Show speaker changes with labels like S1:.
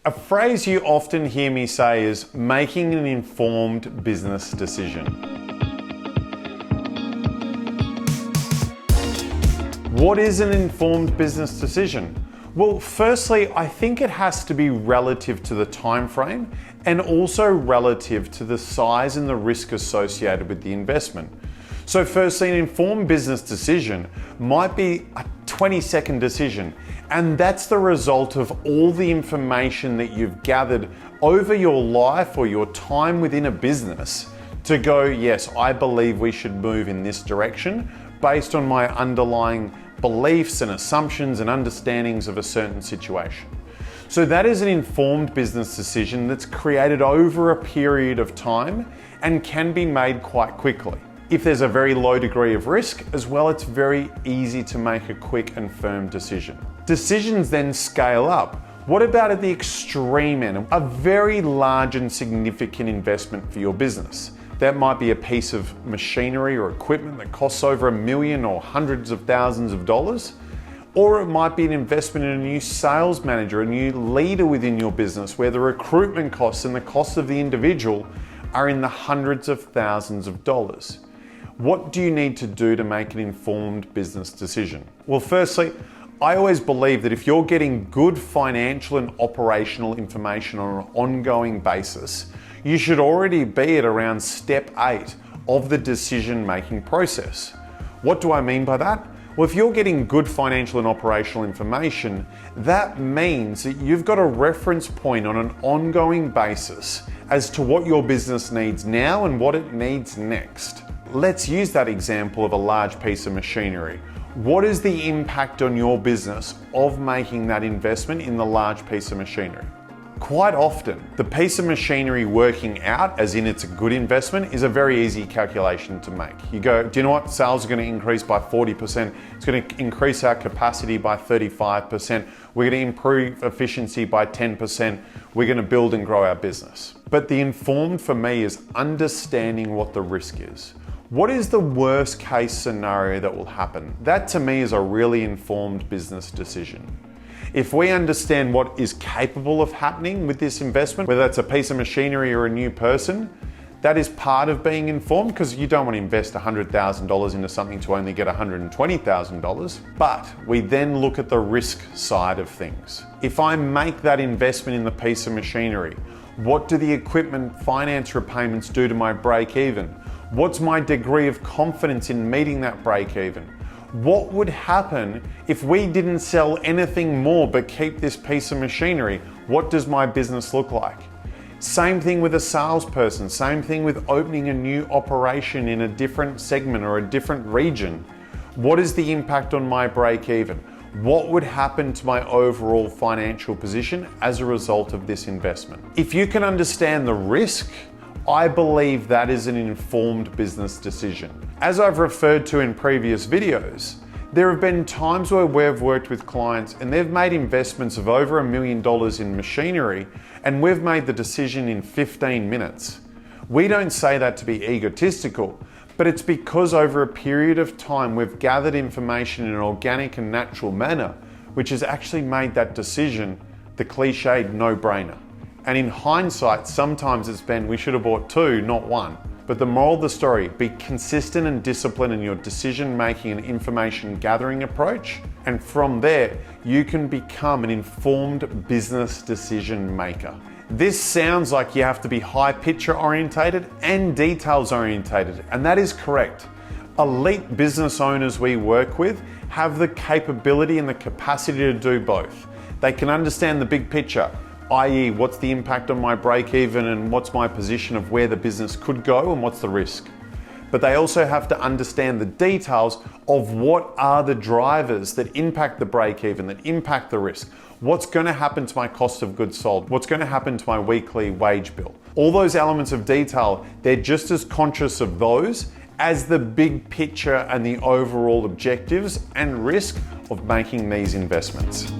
S1: A phrase you often hear me say is making an informed business decision. What is an informed business decision? Well, firstly, I think it has to be relative to the time frame and also relative to the size and the risk associated with the investment. So firstly, an informed business decision might be a 20-second decision, and that's the result of all the information that you've gathered over your life or your time within a business to go, yes, I believe we should move in this direction based on my underlying beliefs and assumptions and understandings of a certain situation. So that is an informed business decision that's created over a period of time and can be made quite quickly. If there's a very low degree of risk as well, it's very easy to make a quick and firm decision. Decisions then scale up. What about at the extreme end? A very large and significant investment for your business. That might be a piece of machinery or equipment that costs over $1 million or hundreds of thousands of dollars. Or it might be an investment in a new sales manager, a new leader within your business, where the recruitment costs and the cost of the individual are in the hundreds of thousands of dollars. What do you need to do to make an informed business decision? Well, firstly, I always believe that if you're getting good financial and operational information on an ongoing basis, you should already be at around step 8 of the decision-making process. What do I mean by that? Well, if you're getting good financial and operational information, that means that you've got a reference point on an ongoing basis as to what your business needs now and what it needs next. Let's use that example of a large piece of machinery. What is the impact on your business of making that investment in the large piece of machinery? Quite often, the piece of machinery working out, as in it's a good investment, is a very easy calculation to make. You go, do you know what? Sales are going to increase by 40%. It's going to increase our capacity by 35%. We're going to improve efficiency by 10%. We're going to build and grow our business. But the informed for me is understanding what the risk is. What is the worst case scenario that will happen? That to me is a really informed business decision. If we understand what is capable of happening with this investment, whether it's a piece of machinery or a new person, that is part of being informed, because you don't want to invest $100,000 into something to only get $120,000. But we then look at the risk side of things. If I make that investment in the piece of machinery, what do the equipment finance repayments do to my break even? What's my degree of confidence in meeting that break even? What would happen if we didn't sell anything more but keep this piece of machinery? What does my business look like? Same thing with a salesperson, same thing with opening a new operation in a different segment or a different region. What is the impact on my break even? What would happen to my overall financial position as a result of this investment? If you can understand the risk, I believe that is an informed business decision. As I've referred to in previous videos, there have been times where we've worked with clients and they've made investments of over $1 million in machinery, and we've made the decision in 15 minutes. We don't say that to be egotistical, but it's because over a period of time we've gathered information in an organic and natural manner, which has actually made that decision the cliched no-brainer. And in hindsight, sometimes it's been, we should have bought 2, not 1. But the moral of the story, be consistent and disciplined in your decision-making and information gathering approach. And from there, you can become an informed business decision maker. This sounds like you have to be high picture orientated and details orientated, and that is correct. Elite business owners we work with have the capability and the capacity to do both. They can understand the big picture, i.e. what's the impact on my break even and what's my position of where the business could go and what's the risk. But they also have to understand the details of what are the drivers that impact the break even, that impact the risk. What's going to happen to my cost of goods sold? What's going to happen to my weekly wage bill? All those elements of detail, they're just as conscious of those as the big picture and the overall objectives and risk of making these investments.